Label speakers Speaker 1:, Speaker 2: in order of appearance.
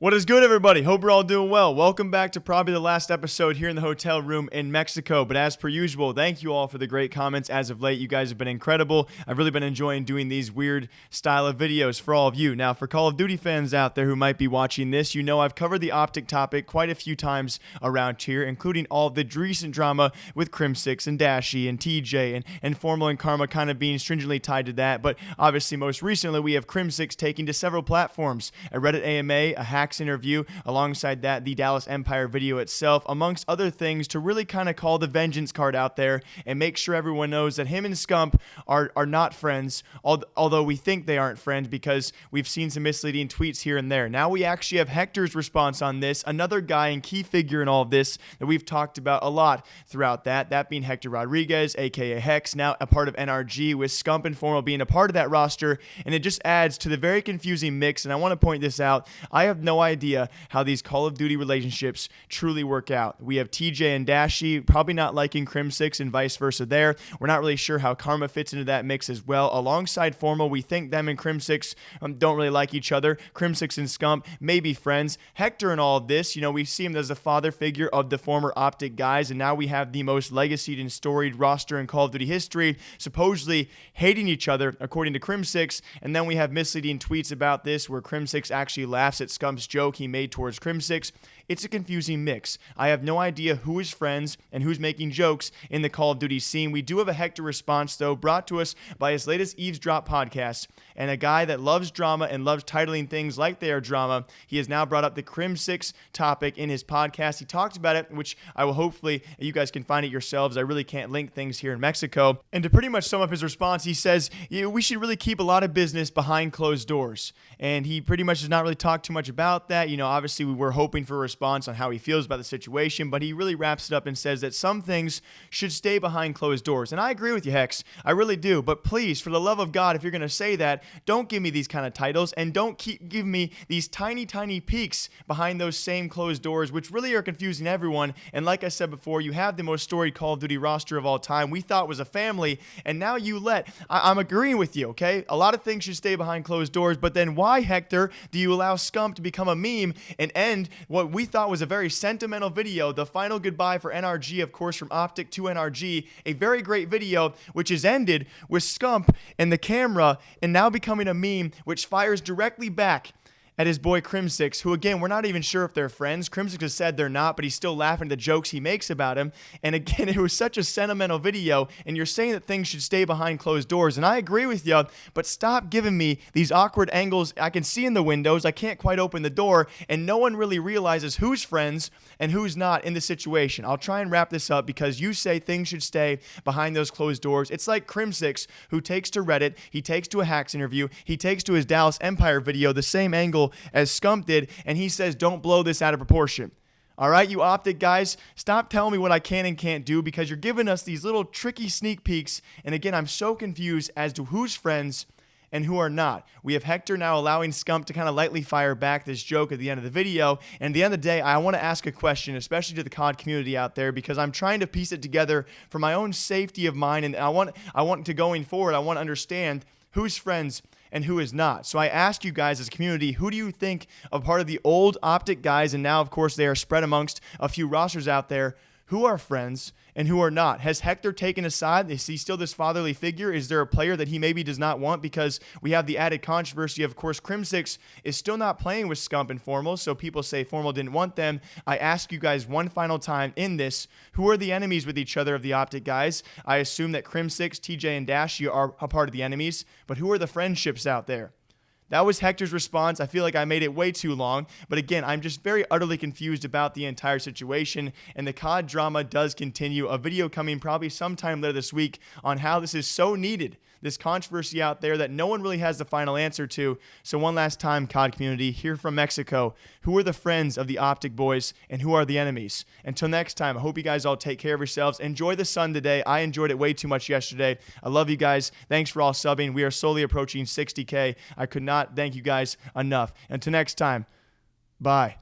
Speaker 1: What is good, everybody? Hope we're all doing well. Welcome back to probably the last episode here in the hotel room in Mexico. But as per usual, thank you all for the great comments as of late. You guys have been incredible. I've really been enjoying doing these weird style of videos for all of you. Now, for Call of Duty fans out there who might be watching this, you know I've covered the OpTic topic quite a few times around here, including all of the recent drama with Crimsix and Dashy and TJ and Formal and Karma kind of being stringently tied to that. But obviously, most recently, we have Crimsix taking to several platforms, a Reddit AMA, a HECZ interview, alongside that the Dallas Empire video itself, amongst other things, to really kind of call the vengeance card out there and make sure everyone knows that him and Scump are not friends, although we think they aren't friends because we've seen some misleading tweets here and there. Now we actually have Hector's response on this, another guy and key figure in all of this that we've talked about a lot throughout that being Hector Rodriguez, aka HECZ, now a part of NRG, with Scump and Formal being a part of that roster, and it just adds to the very confusing mix. And I want to point this out, I have no idea how these Call of Duty relationships truly work out. We have TJ and Dashy probably not liking Crimsix and vice versa there. We're not really sure how Karma fits into that mix as well. Alongside Formal, we think them and Crimsix don't really like each other. Crimsix and Scump may be friends. Hector and all of this, you know, we see him as a father figure of the former OpTic guys, and now we have the most legacied and storied roster in Call of Duty history, supposedly hating each other, according to Crimsix. And then we have misleading tweets about this where Crimsix actually laughs at Scump's joke he made towards Crimsix. It's a confusing mix. I have no idea who is friends and who's making jokes in the Call of Duty scene. We do have a Hector response, though, brought to us by his latest Eavesdrop podcast, and a guy that loves drama and loves titling things like they are drama. He has now brought up the Crimsix topic in his podcast. He talked about it, which I will hopefully, you guys can find it yourselves. I really can't link things here in Mexico. And to pretty much sum up his response, he says, we should really keep a lot of business behind closed doors. And he pretty much does not really talk too much about that. You know, obviously we were hoping for a response on how he feels about the situation, but he really wraps it up and says that some things should stay behind closed doors. And I agree with you, HECZ. I really do. But please, for the love of God, if you're going to say that, don't give me these kind of titles, and don't give me these tiny, tiny peeks behind those same closed doors, which really are confusing everyone. And like I said before, you have the most storied Call of Duty roster of all time. We thought was a family, and now you I'm agreeing with you, okay? A lot of things should stay behind closed doors, but then why, Hector, do you allow Scump to become a meme and end what we thought was a very sentimental video, the final goodbye for NRG, of course, from OpTic to NRG, a very great video, which is ended with Scump and the camera and now becoming a meme, which fires directly back at his boy Crimsix, who, again, we're not even sure if they're friends. Crimsix has said they're not, but he's still laughing at the jokes he makes about him. And again, it was such a sentimental video, and you're saying that things should stay behind closed doors, and I agree with you, but stop giving me these awkward angles. I can see in the windows, I can't quite open the door, and no one really realizes who's friends and who's not in the situation. I'll try and wrap this up because you say things should stay behind those closed doors. It's like Crimsix, who takes to Reddit, he takes to a HECZ interview, he takes to his Dallas Empire video the same angle as Scump did, and he says, don't blow this out of proportion. All right, you OpTic guys, stop telling me what I can and can't do, because you're giving us these little tricky sneak peeks, and again, I'm so confused as to who's friends and who are not. We have Hector now allowing Scump to kind of lightly fire back this joke at the end of the video, and at the end of the day, I want to ask a question, especially to the COD community out there, because I'm trying to piece it together for my own safety of mind, and I want to going forward, I want to understand who's friends and who is not. So I ask you guys as a community, who do you think of part of the old OpTic guys, and now, of course, they are spread amongst a few rosters out there, who are friends and who are not? Has Hector taken a side? Is he still this fatherly figure? Is there a player that he maybe does not want? Because we have the added controversy of course, Crimsix is still not playing with Scump and Formal, so people say Formal didn't want them. I ask you guys one final time in this, who are the enemies with each other of the OpTic guys? I assume that Crimsix, TJ, and Dashy are a part of the enemies, but who are the friendships out there? That was Hector's response. I feel like I made it way too long, but again, I'm just very utterly confused about the entire situation, and the COD drama does continue. A video coming probably sometime later this week on how this is so needed, this controversy out there that no one really has the final answer to. So one last time, COD community, here from Mexico, who are the friends of the OpTic boys and who are the enemies? Until next time, I hope you guys all take care of yourselves. Enjoy the sun today. I enjoyed it way too much yesterday. I love you guys. Thanks for all subbing. We are slowly approaching 60K. I could not thank you guys enough. Until next time, bye.